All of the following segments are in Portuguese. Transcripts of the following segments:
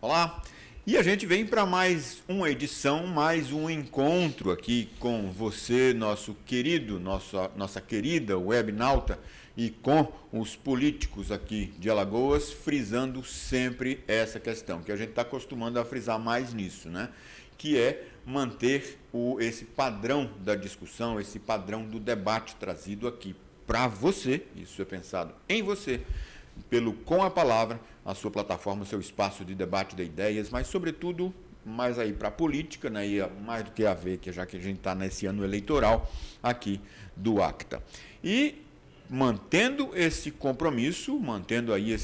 Olá, e a gente vem para mais uma edição, mais um encontro aqui com você, nosso querido, nossa querida webnauta, e com os políticos aqui de Alagoas, frisando sempre essa questão, que a gente está acostumando a frisar mais nisso, né? Que é manter esse padrão da discussão, esse padrão do debate trazido aqui para você, isso é pensado em você, pelo Com a Palavra, a sua plataforma, o seu espaço de debate de ideias, mas sobretudo mais aí para a política, né, e mais do que a ver, que já que a gente está nesse ano eleitoral aqui do ACTA. E mantendo esse compromisso, mantendo aí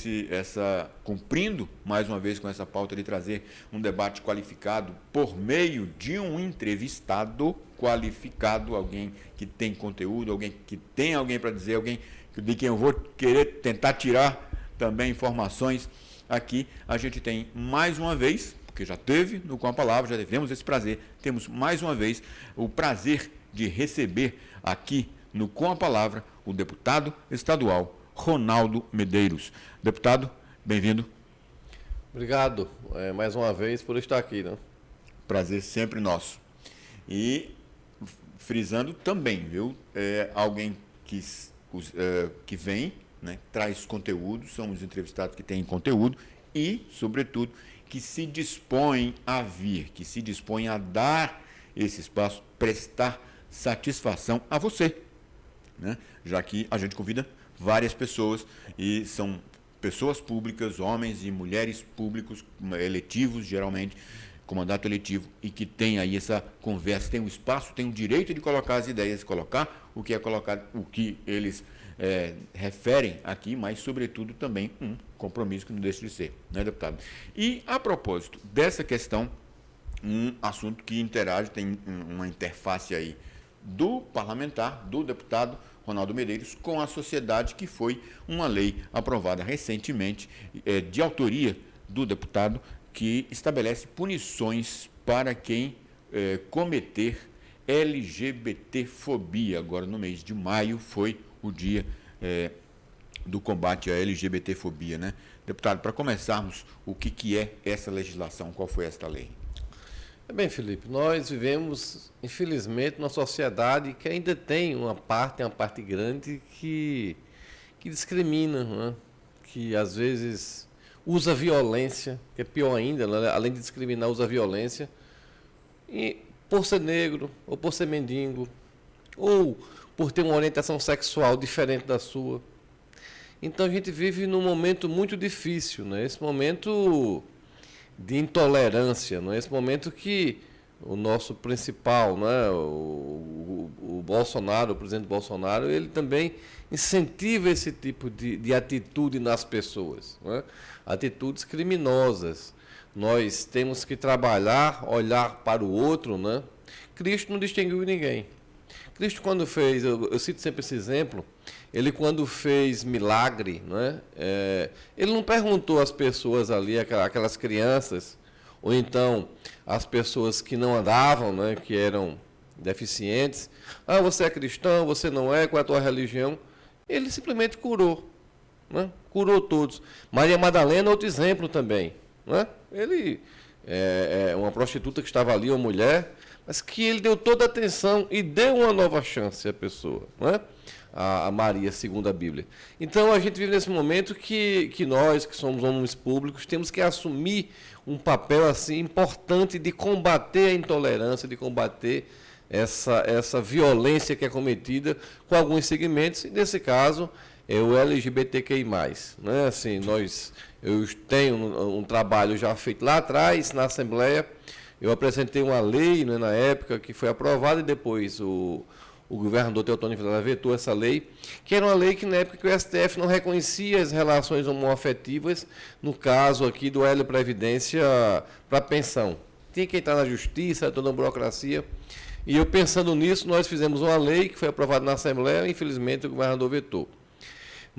cumprindo mais uma vez com essa pauta de trazer um debate qualificado por meio de um entrevistado qualificado, alguém que tem conteúdo, alguém que tem alguém para dizer, alguém de quem eu vou querer tentar tirar também informações aqui. A gente tem mais uma vez, porque já teve no Com a Palavra, já tivemos esse prazer, temos mais uma vez o prazer de receber aqui no Com a Palavra o deputado estadual Ronaldo Medeiros. Deputado, bem-vindo. Obrigado mais uma vez por estar aqui, né? Prazer sempre nosso. E frisando também, viu? Alguém que vem, né, traz conteúdo, são os entrevistados que têm conteúdo e, sobretudo, que se dispõem a vir, que se dispõem a dar esse espaço, prestar satisfação a você, né? Já que a gente convida várias pessoas e são pessoas públicas, homens e mulheres públicos, eletivos geralmente, com mandato eletivo, e que tem aí essa conversa, tem um espaço, tem o direito de colocar as ideias, colocar o que é colocado, o que eles referem aqui, mas, sobretudo, também um compromisso que não deixa de ser, né, deputado? E, a propósito dessa questão, um assunto que interage, tem uma interface aí do parlamentar, do deputado Ronaldo Medeiros, com a sociedade, que foi uma lei aprovada recentemente, de autoria do deputado, que estabelece punições para quem cometer LGBTfobia. Agora, no mês de maio, foi o dia do combate à LGBTfobia, né? Deputado, para começarmos, o que é essa legislação? Qual foi esta lei? Bem, Felipe, nós vivemos, infelizmente, numa sociedade que ainda tem uma parte grande que discrimina, né? Que às vezes usa violência, que é pior ainda, né? Além de discriminar, usa violência, e por ser negro, ou por ser mendigo, ou por ter uma orientação sexual diferente da sua. Então a gente vive num momento muito difícil, né? Esse momento de intolerância, não é? Esse momento que o nosso principal, né, o Bolsonaro, o presidente Bolsonaro, ele também incentiva esse tipo de atitude nas pessoas, né? Atitudes criminosas. Nós temos que trabalhar, olhar para o outro, né? Cristo não distinguiu ninguém. Cristo, quando fez, eu cito sempre esse exemplo, ele quando fez milagre, né, ele não perguntou às pessoas ali, aquelas crianças, ou então as pessoas que não andavam, né, que eram deficientes, você é cristão, você não é, qual é a tua religião? Ele simplesmente curou, né, curou todos. Maria Madalena, outro exemplo também, né? Ele é uma prostituta que estava ali, uma mulher, mas que ele deu toda a atenção e deu uma nova chance à pessoa, né? A Maria, segundo a Bíblia. Então, a gente vive nesse momento que nós, que somos homens públicos, temos que assumir um papel assim importante de combater a intolerância, de combater essa violência que é cometida com alguns segmentos, e nesse caso é o LGBTQI+. Né? Assim, eu tenho um trabalho já feito lá atrás, na Assembleia. Eu apresentei uma lei, né, na época, que foi aprovada, e depois o governador Teotônio Vilela vetou essa lei, que era uma lei que, na época, que o STF não reconhecia as relações homoafetivas, no caso aqui do L Previdência para pensão. Tinha que entrar na justiça, toda a burocracia. E eu, pensando nisso, nós fizemos uma lei que foi aprovada na Assembleia, e infelizmente o governador vetou.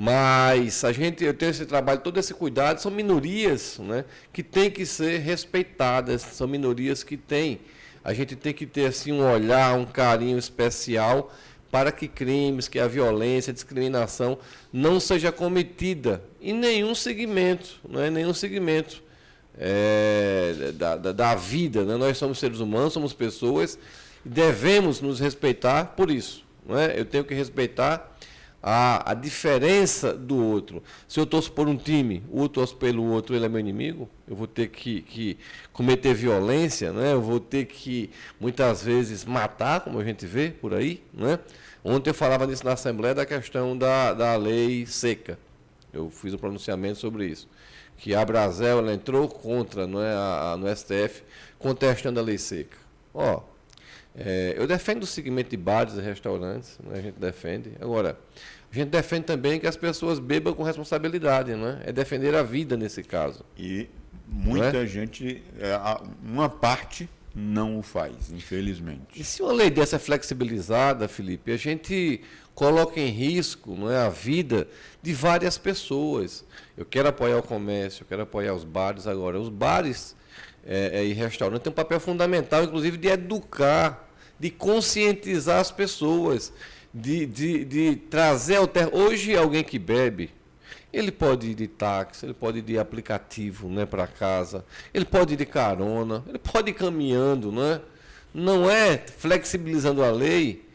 Mas eu tenho esse trabalho, todo esse cuidado, são minorias, né, que têm que ser respeitadas, são minorias que a gente tem que ter assim, um olhar, um carinho especial para que crimes, que a violência, a discriminação não seja cometida em nenhum segmento, não é nenhum segmento. da vida, né? Nós somos seres humanos, somos pessoas, e devemos nos respeitar por isso. Não é? Eu tenho que respeitar a diferença do outro. Se eu torço por um time, o outro torce pelo outro, ele é meu inimigo, eu vou ter que cometer violência, né? Eu vou ter que, muitas vezes, matar, como a gente vê por aí. Né? Ontem eu falava nisso na Assembleia, da questão da lei seca. Eu fiz um pronunciamento sobre isso. Que a Brasel, ela entrou contra, não é, no STF, contestando a lei seca. Eu defendo o segmento de bares e restaurantes, né, a gente defende. Agora, a gente defende também que as pessoas bebam com responsabilidade, né? É defender a vida nesse caso. E muita gente, uma parte não o faz, infelizmente. E se uma lei dessa é flexibilizada, Felipe, a gente coloca em risco, não é, a vida de várias pessoas. Eu quero apoiar o comércio, eu quero apoiar os bares agora. Os bares e restaurantes têm um papel fundamental, inclusive, de educar, de conscientizar as pessoas, de trazer Hoje, alguém que bebe, ele pode ir de táxi, ele pode ir de aplicativo, né, para casa, ele pode ir de carona, ele pode ir caminhando, né? Não é flexibilizando a lei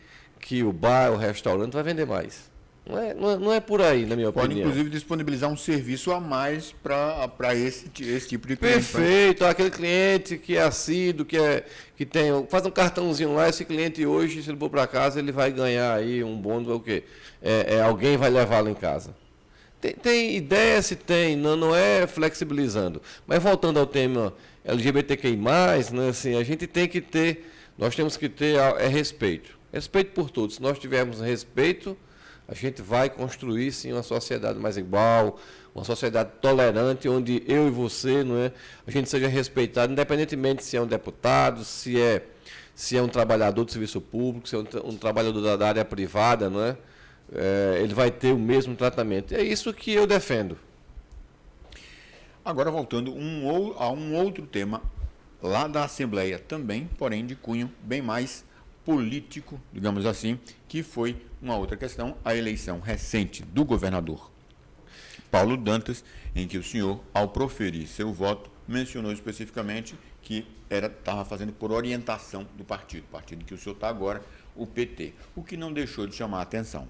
que o bar, o restaurante vai vender mais. Não é por aí, na minha opinião. Pode, inclusive, disponibilizar um serviço a mais para esse tipo de cliente. Perfeito, aquele cliente que é assíduo, que faz um cartãozinho lá, esse cliente hoje, se ele for para casa, ele vai ganhar aí um bônus, o quê? Alguém vai levá-lo em casa. Tem ideia, se tem, não é flexibilizando. Mas voltando ao tema LGBTQI+, né, assim, a gente tem que ter, nós temos que ter respeito. Respeito por todos. Se nós tivermos respeito, a gente vai construir, sim, uma sociedade mais igual, uma sociedade tolerante, onde eu e você, não é, a gente seja respeitado, independentemente se é um deputado, se é um trabalhador do serviço público, se é um trabalhador da área privada, não é? Ele vai ter o mesmo tratamento. É isso que eu defendo. Agora, voltando a um outro tema, lá da Assembleia também, porém de cunho bem mais político, digamos assim, que foi uma outra questão, a eleição recente do governador Paulo Dantas, em que o senhor, ao proferir seu voto, mencionou especificamente que estava fazendo por orientação do partido que o senhor está agora, o PT, o que não deixou de chamar a atenção.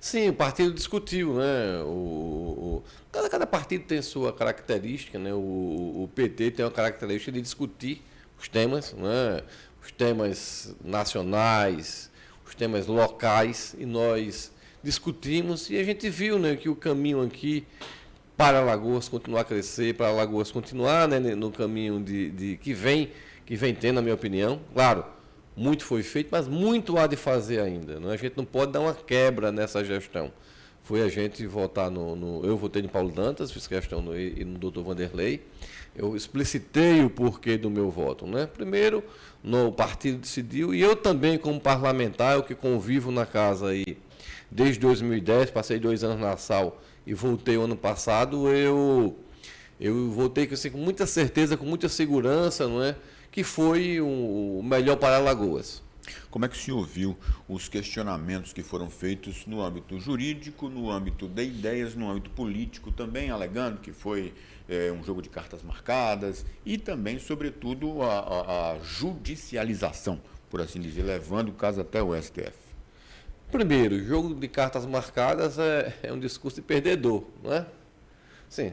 Sim, o partido discutiu, né? Cada partido tem sua característica, né? O PT tem uma característica de discutir os temas, né? Os temas nacionais, os temas locais, e nós discutimos e a gente viu, né, que o caminho aqui para Alagoas continuar a crescer, para Alagoas continuar, né, no caminho que vem tendo, na minha opinião. Claro, muito foi feito, mas muito há de fazer ainda. Né? A gente não pode dar uma quebra nessa gestão. Foi a gente votar eu votei em Paulo Dantas, fiz questão no doutor Vanderlei. Eu explicitei o porquê do meu voto. Né? Primeiro, o partido decidiu, e eu também, como parlamentar, eu que convivo na casa aí desde 2010, passei 2 anos na SAL e voltei o ano passado, eu voltei assim, com muita certeza, com muita segurança, não é? Que foi o melhor para Alagoas. Como é que o senhor viu os questionamentos que foram feitos no âmbito jurídico, no âmbito de ideias, no âmbito político, também alegando que foi um jogo de cartas marcadas e também, sobretudo, a judicialização, por assim dizer, levando o caso até o STF? Primeiro, jogo de cartas marcadas é um discurso de perdedor, não é? Sim,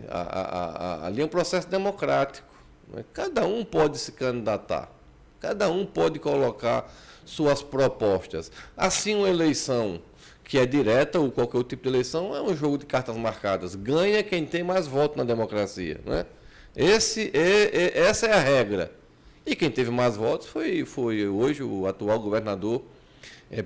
ali é um processo democrático. Não é? Cada um pode se candidatar, cada um pode colocar suas propostas. Assim, uma eleição que é direta, ou qualquer outro tipo de eleição, é um jogo de cartas marcadas. Ganha quem tem mais votos na democracia. Não é? Essa é a regra. E quem teve mais votos foi hoje o atual governador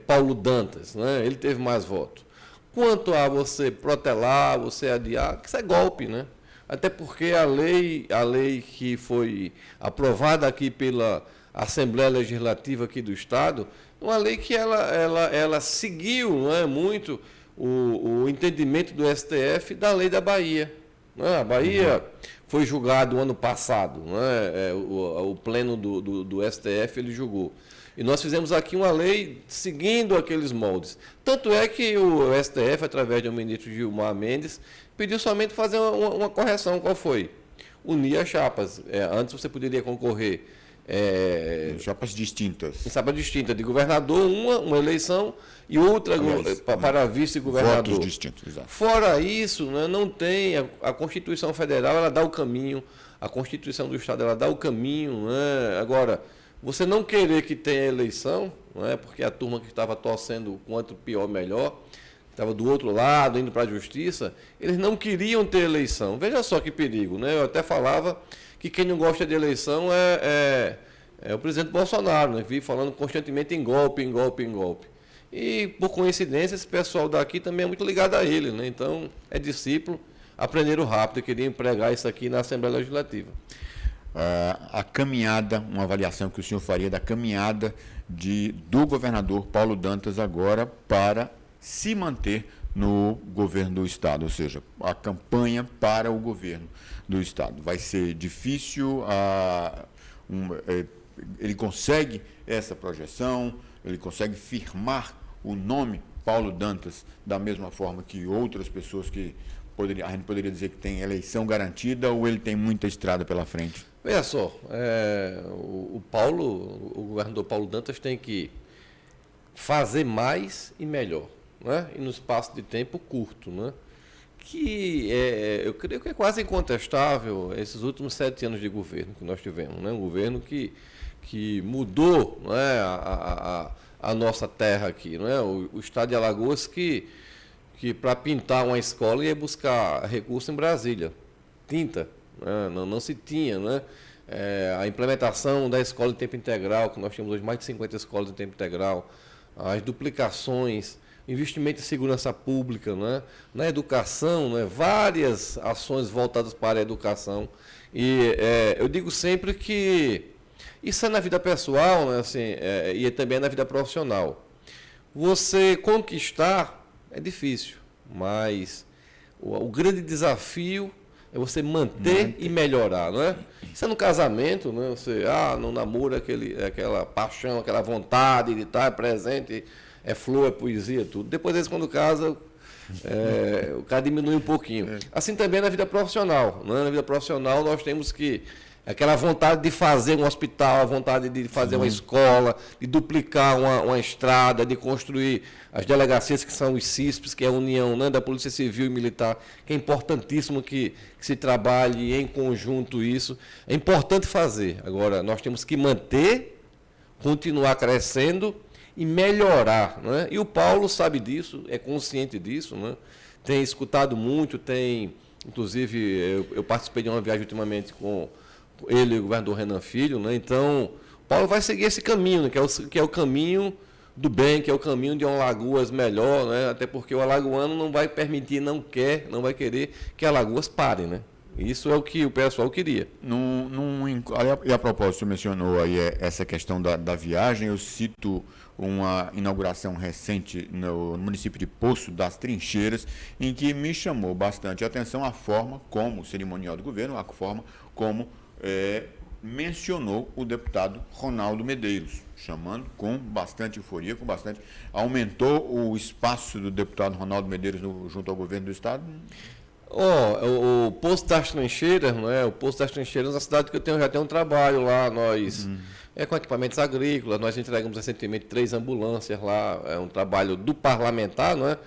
Paulo Dantas, né? Ele teve mais votos. Quanto a você protelar, você adiar, isso é golpe, né? Até porque a lei que foi aprovada aqui pela Assembleia Legislativa aqui do Estado, uma lei que ela seguiu, não é, muito o entendimento do STF da lei da Bahia. Né? A Bahia foi julgado ano passado, né? O pleno do STF ele julgou. E nós fizemos aqui uma lei seguindo aqueles moldes. Tanto é que o STF, através do ministro Gilmar Mendes, pediu somente fazer uma correção. Qual foi? unir as chapas. Antes você poderia concorrer chapas distintas. em chapa distinta de governador, uma eleição e outra para vice-governador. Votos distintos, exato. Fora isso, né, não tem a Constituição Federal, ela dá o caminho, a Constituição do Estado ela dá o caminho, né? Agora, você não querer que tenha eleição, né, porque a turma que estava torcendo quanto pior melhor, estava do outro lado, indo para a justiça, eles não queriam ter eleição. Veja só que perigo, né? Eu até falava que quem não gosta de eleição é o presidente Bolsonaro, né? Vive falando constantemente em golpe, em golpe, em golpe. E, por coincidência, esse pessoal daqui também é muito ligado a ele, né? Então, é discípulo, aprenderam rápido e queriam empregar isso aqui na Assembleia Legislativa. A caminhada, uma avaliação que o senhor faria da caminhada do governador Paulo Dantas agora para se manter no governo do Estado, ou seja, a campanha para o governo do Estado. Vai ser difícil, ele consegue essa projeção, ele consegue firmar o nome Paulo Dantas da mesma forma que outras pessoas que a gente poderia dizer que tem eleição garantida, ou ele tem muita estrada pela frente? Veja só, o governador Paulo Dantas tem que fazer mais e melhor, né? E no espaço de tempo curto, né? Que eu creio que é quase incontestável esses últimos 7 anos de governo que nós tivemos, né? Um governo que mudou, né, a nossa terra aqui, né? O estado de Alagoas que para pintar uma escola ia buscar recurso em Brasília, tinta, né? Não se tinha, né? A implementação da escola em tempo integral, que nós temos hoje mais de 50 escolas em tempo integral, as duplicações, investimento em segurança pública, né? Na educação, né? Várias ações voltadas para a educação. E eu digo sempre que isso é na vida pessoal, né? Assim, e também na vida profissional. Você conquistar é difícil, mas o grande desafio é você manter e melhorar, não é? Isso é no casamento, né? Você não namora aquela paixão, aquela vontade de estar presente, é flor, é poesia, tudo. Depois, quando casa, o cara diminui um pouquinho. Assim também na vida profissional, né? Na vida profissional nós temos que aquela vontade de fazer um hospital, a vontade de fazer uma escola, de duplicar uma estrada, de construir as delegacias que são os CISPs, que é a união, né, da Polícia Civil e Militar, que é importantíssimo que se trabalhe em conjunto isso. É importante fazer. Agora, nós temos que manter, continuar crescendo e melhorar, né? E o Paulo sabe disso, é consciente disso, né? Tem escutado muito, inclusive, eu participei de uma viagem ultimamente com ele e o governador Renan Filho, né? Então, Paulo vai seguir esse caminho, né? que é o caminho do bem, que é o caminho de uma Alagoas melhor, né? Até porque o alagoano não vai permitir, não vai querer que Alagoas pare, né? Isso é o que o pessoal queria. E a propósito, você mencionou aí essa questão da viagem, eu cito uma inauguração recente no município de Poço das Trincheiras, em que me chamou bastante a atenção a forma como o cerimonial do governo, a forma como mencionou o deputado Ronaldo Medeiros, chamando com bastante euforia, aumentou o espaço do deputado Ronaldo Medeiros junto ao governo do Estado? O Poço das Trincheiras, não é? O Poço das Trincheiras é uma cidade que já tenho um trabalho lá, nós com equipamentos agrícolas, nós entregamos recentemente 3 ambulâncias lá, é um trabalho do parlamentar, não é?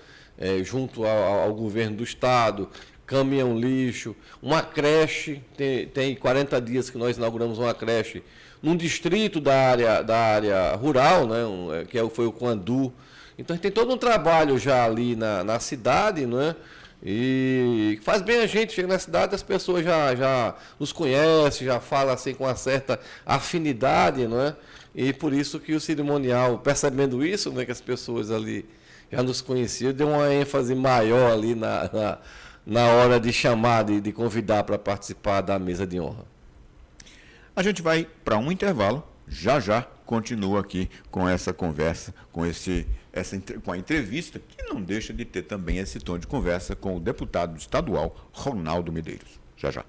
Junto ao governo do Estado, caminhão lixo, uma creche, tem 40 dias que nós inauguramos uma creche num distrito da área rural, né? Foi o Quandu. Então a gente tem todo um trabalho já ali na cidade, não é? E faz bem a gente, chega na cidade, as pessoas já nos conhecem, já falam assim com uma certa afinidade, não é? E por isso que o cerimonial, percebendo isso, né, que as pessoas ali já nos conheciam, deu uma ênfase maior ali na hora de chamar, de convidar para participar da mesa de honra. A gente vai para um intervalo, já continua aqui com essa conversa, com a entrevista, que não deixa de ter também esse tom de conversa com o deputado estadual Ronaldo Medeiros. Já.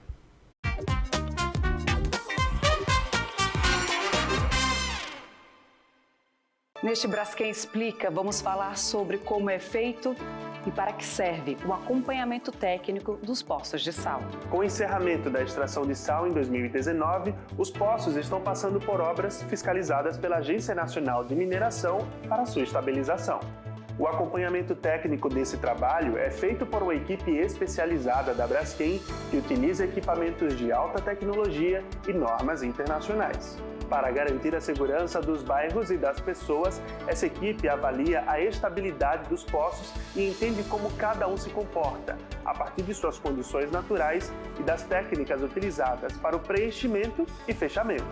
Neste Braskem Explica, vamos falar sobre como é feito e para que serve o acompanhamento técnico dos poços de sal. Com o encerramento da extração de sal em 2019, os poços estão passando por obras fiscalizadas pela Agência Nacional de Mineração para sua estabilização. O acompanhamento técnico desse trabalho é feito por uma equipe especializada da Braskem que utiliza equipamentos de alta tecnologia e normas internacionais. Para garantir a segurança dos bairros e das pessoas, essa equipe avalia a estabilidade dos poços e entende como cada um se comporta, a partir de suas condições naturais e das técnicas utilizadas para o preenchimento e fechamento.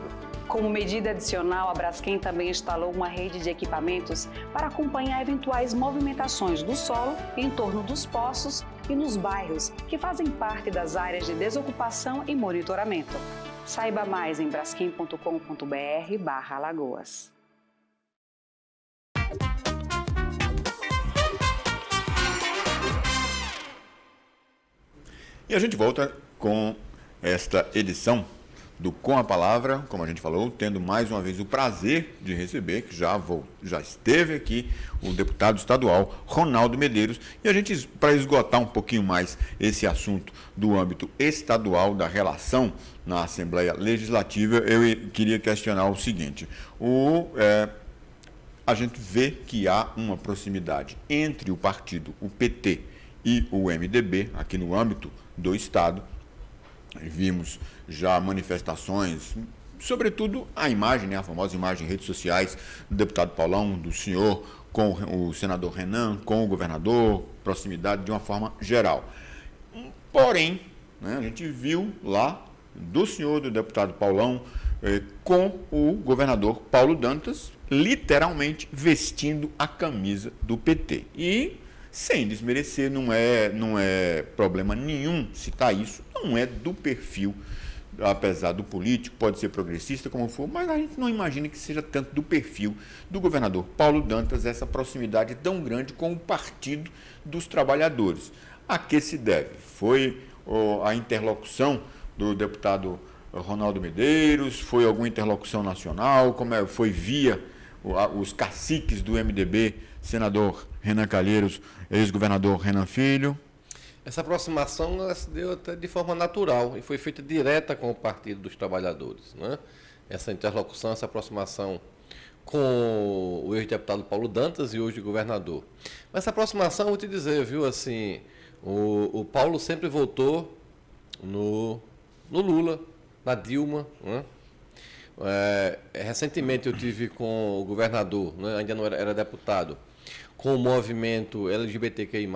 Como medida adicional, a Braskem também instalou uma rede de equipamentos para acompanhar eventuais movimentações do solo em torno dos poços e nos bairros que fazem parte das áreas de desocupação e monitoramento. Saiba mais em braskem.com.br/Alagoas. E a gente volta com esta edição do Com a Palavra, como a gente falou, tendo mais uma vez o prazer de receber, que já esteve aqui, o deputado estadual Ronaldo Medeiros. E a gente, para esgotar um pouquinho mais esse assunto do âmbito estadual, da relação na Assembleia Legislativa, eu queria questionar o seguinte: a gente vê que há uma proximidade entre o partido, o PT, e o MDB, aqui no âmbito do Estado. Vimos já manifestações, sobretudo a imagem, né, a famosa imagem em redes sociais do deputado Paulão, do senhor com o senador Renan, com o governador, proximidade de uma forma geral. Porém, né, a gente viu lá do senhor, do deputado Paulão, com o governador Paulo Dantas, literalmente vestindo a camisa do PT. E, sem desmerecer, não é problema nenhum citar isso, não é do perfil, apesar do político, pode ser progressista como for, mas a gente não imagina que seja tanto do perfil do governador Paulo Dantas essa proximidade tão grande com o Partido dos Trabalhadores. A que se deve? Foi a interlocução do deputado Ronaldo Medeiros? Foi alguma interlocução nacional? Foi via os caciques do MDB, senador Renan Calheiros, ex-governador Renan Filho? Essa aproximação ela se deu até de forma natural e foi feita direta com o Partido dos Trabalhadores, né? Essa interlocução, essa aproximação com o ex-deputado Paulo Dantas e hoje governador. Mas essa aproximação, vou te dizer, viu, assim, o Paulo sempre votou no Lula, na Dilma, né? Recentemente eu tive com o governador, né, ainda não era deputado, com o movimento LGBTQI+.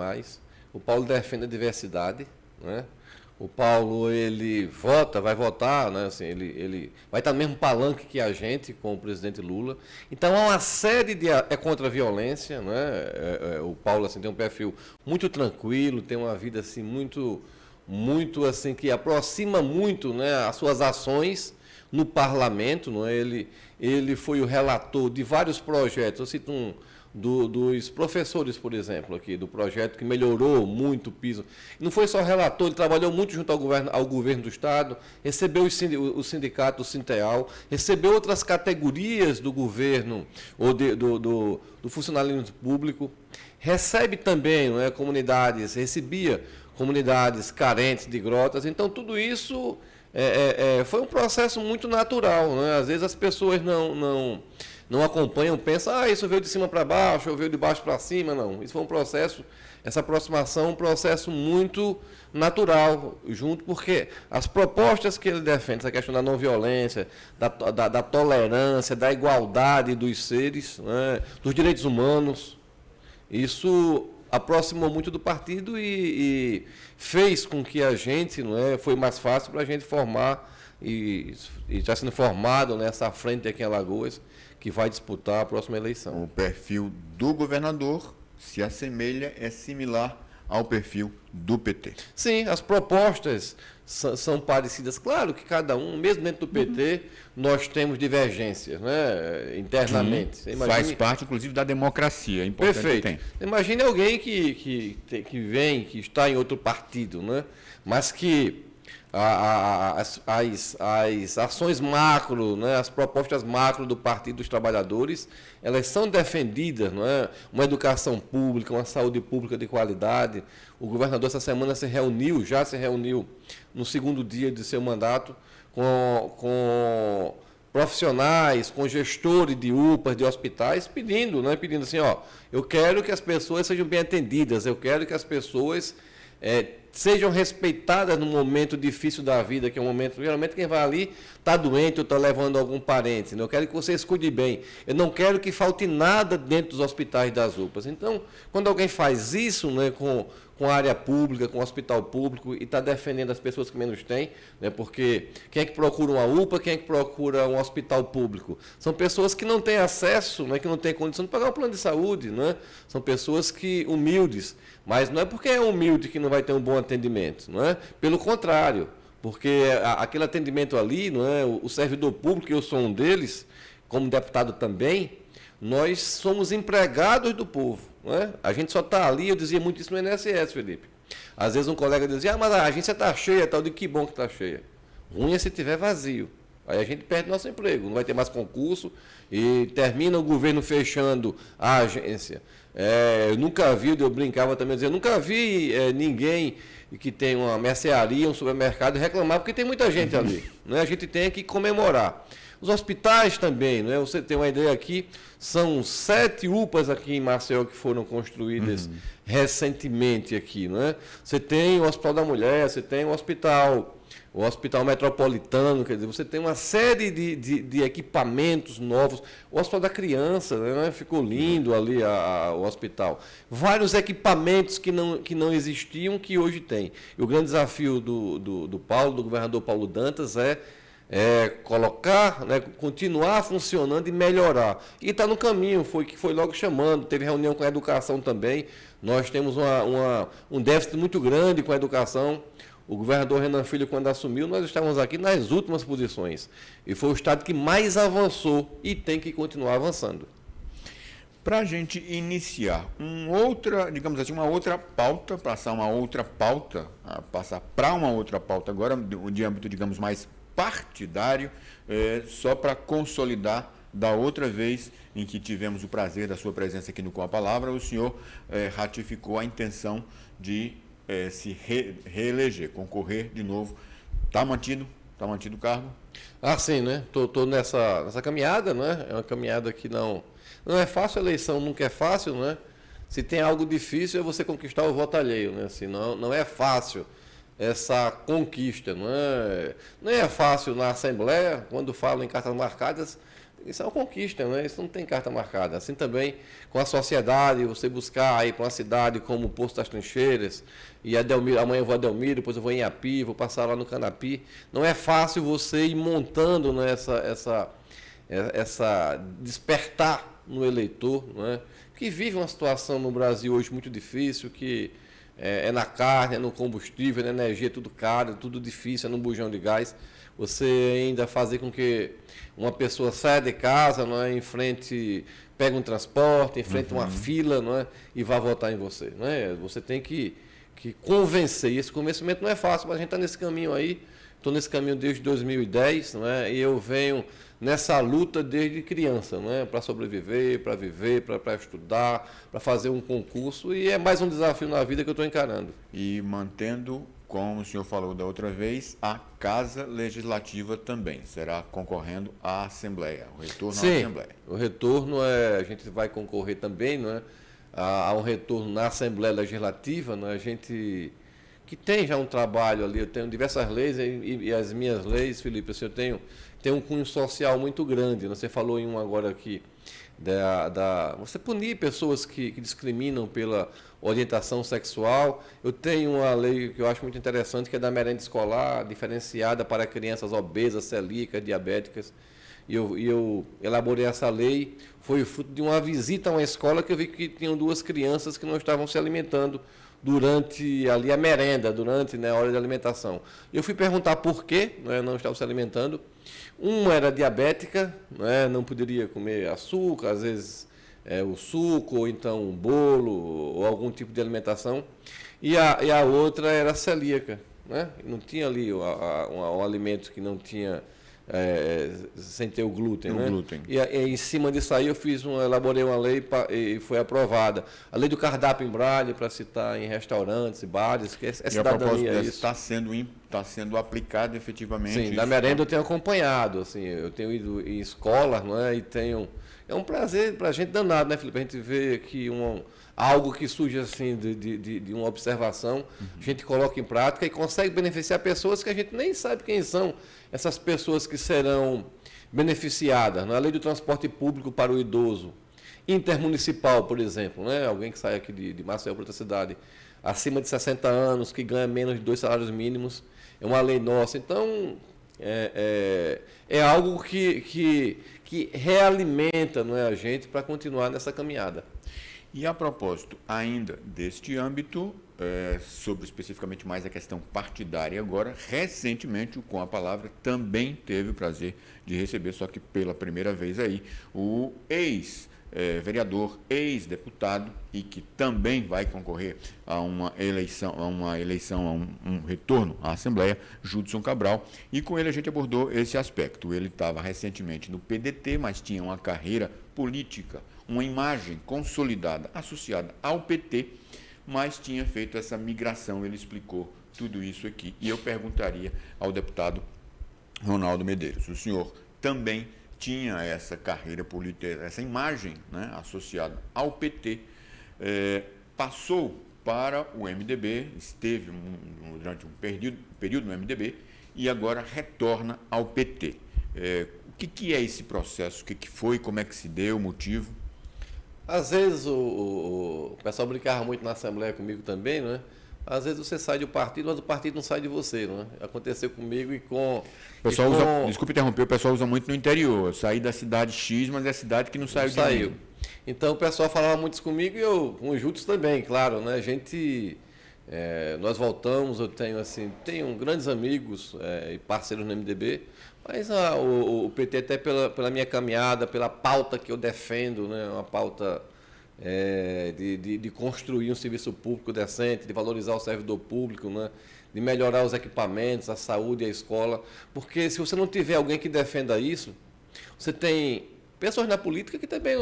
O Paulo defende a diversidade, né? O Paulo, ele vai votar, né? Assim, ele vai estar no mesmo palanque que a gente, com o presidente Lula. Então, há uma série de... É contra a violência, né? O Paulo, assim, tem um perfil muito tranquilo, tem uma vida, assim, muito, assim, que aproxima muito, né, as suas ações no parlamento, não é? Ele foi o relator de vários projetos. Eu cito dos professores, por exemplo, aqui, do projeto que melhorou muito o piso. Não foi só relator, ele trabalhou muito junto ao governo do Estado, recebeu o sindicato, o Sinteal, recebeu outras categorias do governo ou do funcionalismo público, recebe também, não é, recebia comunidades carentes de grotas. Então, tudo isso foi um processo muito natural, né? Às vezes as pessoas não acompanham, pensam, isso veio de cima para baixo, ou veio de baixo para cima. Não, isso foi um processo, essa aproximação, um processo muito natural, porque as propostas que ele defende, essa questão da não violência, da tolerância, da igualdade dos seres, né, dos direitos humanos, isso aproximou muito do partido e fez com que a gente, não é, foi mais fácil para a gente formar e está sendo formado nessa frente aqui em Alagoas, que vai disputar a próxima eleição. O perfil do governador se assemelha, é similar ao perfil do PT. Sim, as propostas são parecidas. Claro que cada um, mesmo dentro do PT, nós temos divergências, né, internamente. Faz parte, inclusive, da democracia. É importante. Perfeito. Imagine alguém que vem, que está em outro partido, né, mas que as ações macro, né, as propostas macro do Partido dos Trabalhadores, elas são defendidas, não é? Uma educação pública, uma saúde pública de qualidade. O governador essa semana já se reuniu no segundo dia de seu mandato com profissionais, com gestores de UPAs, de hospitais, pedindo assim, eu quero que as pessoas sejam bem atendidas, eu quero que as pessoas sejam respeitadas no momento difícil da vida, que é um momento, geralmente quem vai ali está doente ou está levando algum parente, né? Eu quero que vocês cuidem bem, eu não quero que falte nada dentro dos hospitais das UPAs. Então, quando alguém faz isso, né, com a área pública, com o hospital público, e está defendendo as pessoas que menos têm, né, porque quem é que procura uma UPA, quem é que procura um hospital público? São pessoas que não têm acesso, né, que não têm condição de pagar um plano de saúde, né? São pessoas humildes, mas não é porque é humilde que não vai ter um bom atendimento, não é? Pelo contrário, porque aquele atendimento ali, não é? O servidor público, eu sou um deles, como deputado também, nós somos empregados do povo, não é? A gente só está ali, eu dizia muito isso no INSS, Felipe. Às vezes um colega dizia, mas a agência está cheia, tal, de que bom que está cheia. Ruim é se estiver vazio. Aí a gente perde nosso emprego, não vai ter mais concurso e termina o governo fechando a agência. Eu nunca vi, eu brincava também, eu nunca vi ninguém que tem uma mercearia, um supermercado reclamar, porque tem muita gente ali, né? A gente tem que comemorar. Os hospitais também, né? Você tem uma ideia aqui, são 7 UPAs aqui em Maceió que foram construídas recentemente aqui, né? Você tem o Hospital da Mulher, você tem o Hospital Metropolitano, quer dizer, você tem uma série de equipamentos novos. O Hospital da Criança, né? Ficou lindo ali o hospital. Vários equipamentos que não existiam, que hoje tem. E o grande desafio do governador Paulo Dantas é colocar, né, continuar funcionando e melhorar. E está no caminho, foi logo chamando, teve reunião com a educação também. Nós temos um déficit muito grande com a educação. O governador Renan Filho, quando assumiu, nós estávamos aqui nas últimas posições. E foi o estado que mais avançou e tem que continuar avançando. Para a gente iniciar uma outra pauta, passar para uma outra pauta agora, de âmbito, digamos, mais partidário, só para consolidar da outra vez em que tivemos o prazer da sua presença aqui no Com a Palavra, o senhor ratificou a intenção de se reeleger, concorrer de novo. Está mantido o cargo? Ah, sim, né? Tô nessa caminhada, né? É uma caminhada que não é fácil, a eleição nunca é fácil, né? Se tem algo difícil é você conquistar o voto alheio, né? Assim, não é fácil essa conquista, não é fácil na Assembleia, quando falam em cartas marcadas, isso é uma conquista, né? Isso não tem carta marcada. Assim também com a sociedade, você buscar ir para uma cidade como o Poço das Trincheiras, e amanhã eu vou a Delmiro, depois eu vou em Iapi, vou passar lá no Canapi. Não é fácil você ir montando, né, essa despertar no eleitor, né, que vive uma situação no Brasil hoje muito difícil, que é na carne, é no combustível, é na energia, tudo caro, tudo difícil, é no bujão de gás. Você ainda fazer com que uma pessoa saia de casa, não é, pegue um transporte, enfrente uma fila, não é, e vá votar em você. Não é? Você tem que convencer. E esse convencimento não é fácil, mas a gente está nesse caminho aí. Estou nesse caminho desde 2010, não é? E eu venho nessa luta desde criança, não é? Para sobreviver, para viver, para estudar, para fazer um concurso. E é mais um desafio na vida que eu estou encarando. E mantendo, como o senhor falou da outra vez, a Casa Legislativa também será concorrendo à Assembleia, o retorno à Assembleia. O retorno a gente vai concorrer também, não é? Há um retorno na Assembleia Legislativa, não é? A gente que tem já um trabalho ali, eu tenho diversas leis e as minhas leis, Felipe, assim, eu tenho um cunho social muito grande. Você falou em um agora aqui, você punir pessoas que discriminam pela orientação sexual. Eu tenho uma lei que eu acho muito interessante, que é da merenda escolar, diferenciada para crianças obesas, celíacas, diabéticas. E eu elaborei essa lei, foi fruto de uma visita a uma escola que eu vi que tinham 2 crianças que não estavam se alimentando durante ali a merenda, durante, né, a hora de alimentação. Eu fui perguntar por que, né, não estavam se alimentando. Uma era diabética, né, não poderia comer açúcar, às vezes o suco, ou então um bolo, ou algum tipo de alimentação. E a outra era celíaca. né? Não tinha ali um alimento que não tinha, sem ter o glúten, né? Glúten. E em cima disso aí elaborei uma lei e foi aprovada. A lei do cardápio em braille, para citar em restaurantes e bares, que é cidadania isso. Está sendo aplicado efetivamente. Sim, na merenda eu tenho acompanhado, assim, eu tenho ido em escola, não é? E tenho... É um prazer para a gente danado, né, Felipe? A gente vê que algo que surge assim de uma observação, a gente coloca em prática e consegue beneficiar pessoas que a gente nem sabe quem são essas pessoas que serão beneficiadas. Na lei do transporte público para o idoso, intermunicipal, por exemplo, né? Alguém que sai aqui de Maceió para outra cidade, acima de 60 anos, que ganha menos de 2 salários mínimos, é uma lei nossa. Então, é algo que realimenta, não é, a gente para continuar nessa caminhada. E a propósito, ainda deste âmbito, sobre especificamente mais a questão partidária agora, recentemente o Com a Palavra também teve o prazer de receber, só que pela primeira vez aí, o ex-vereador, ex-deputado, e que também vai concorrer a um retorno à Assembleia, Judson Cabral, e com ele a gente abordou esse aspecto. Ele estava recentemente no PDT, mas tinha uma carreira política, uma imagem consolidada, associada ao PT, mas tinha feito essa migração, ele explicou tudo isso aqui. E eu perguntaria ao deputado Ronaldo Medeiros, o senhor também tinha essa carreira política, essa imagem, né, associada ao PT, passou para o MDB, esteve durante um período no MDB e agora retorna ao PT. O que é esse processo? O que foi? Como é que se deu? O motivo? Às vezes o pessoal brincava muito na Assembleia comigo também, né? Às vezes você sai do partido, mas o partido não sai de você, né? Aconteceu comigo e com... Desculpe interromper, o pessoal usa muito no interior. Saí da cidade X, mas é a cidade que não saiu de mim. Então o pessoal falava muito isso comigo e eu, com os Juntos também, claro, né? Nós voltamos, eu tenho grandes amigos e parceiros no MDB, mas o PT até pela minha caminhada, pela pauta que eu defendo, né? Uma pauta de construir um serviço público decente, de valorizar o servidor público, né? De melhorar os equipamentos, a saúde e a escola, porque se você não tiver alguém que defenda isso, você tem pessoas na política que também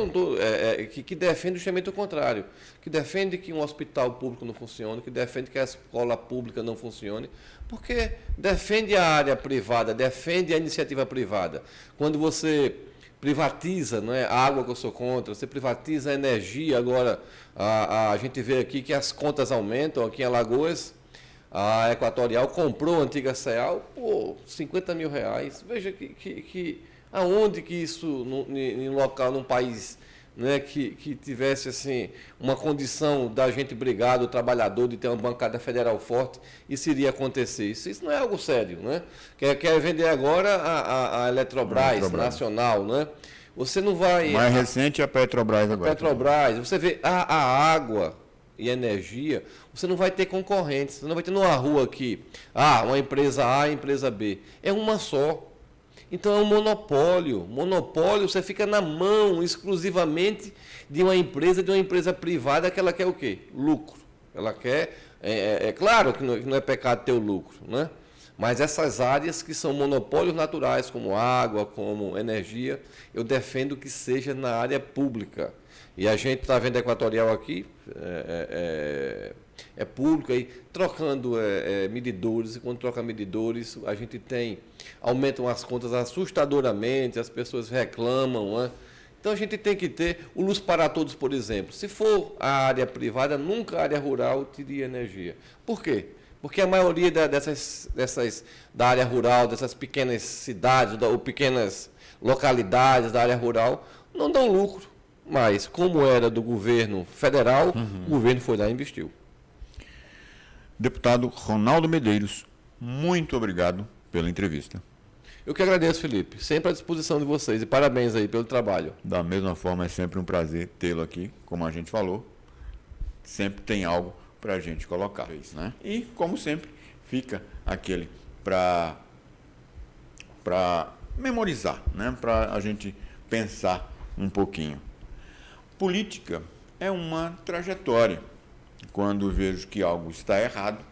que defendem justamente o contrário, que defendem que um hospital público não funcione, que defendem que a escola pública não funcione, porque defende a área privada, defende a iniciativa privada. Quando você privatiza, né, a água, que eu sou contra, você privatiza a energia, agora a gente vê aqui que as contas aumentam, aqui em Alagoas, a Equatorial comprou a antiga CEAL por R$50 mil. Veja aonde que isso, em local, num país, né, que tivesse assim, uma condição da gente brigar, do trabalhador, de ter uma bancada federal forte, isso iria acontecer. Isso não é algo sério, né? Quer vender agora a Eletrobras nacional, né? Você não vai... O mais recente é a Petrobras agora. Petrobras, você vê a água e a energia, você não vai ter concorrentes, você não vai ter numa rua aqui, uma empresa A e empresa B. É uma só. Então é um monopólio. Monopólio, você fica na mão exclusivamente de uma empresa privada que ela quer o quê? Lucro. Ela quer, claro que não é pecado ter o lucro, né? Mas essas áreas que são monopólios naturais, como água, como energia, eu defendo que seja na área pública. E a gente está vendo a Equatorial aqui, público, aí, trocando medidores, e quando troca medidores, a gente aumentam as contas assustadoramente, as pessoas reclamam, né? Então a gente tem que ter o Luz para Todos, por exemplo. Se for a área privada, nunca a área rural teria energia. Por quê? Porque a maioria da área rural, dessas pequenas cidades ou pequenas localidades da área rural, não dão lucro. Mas, como era do governo federal, o governo foi lá e investiu. Deputado Ronaldo Medeiros, muito obrigado pela entrevista. Eu que agradeço, Felipe. Sempre à disposição de vocês. E parabéns aí pelo trabalho. Da mesma forma, é sempre um prazer tê-lo aqui, como a gente falou. Sempre tem algo para a gente colocar, né? E, como sempre, fica aquele para memorizar, né? Para a gente pensar um pouquinho. Política é uma trajetória. Quando vejo que algo está errado,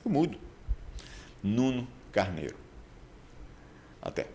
eu mudo. Nuno Carneiro. Até.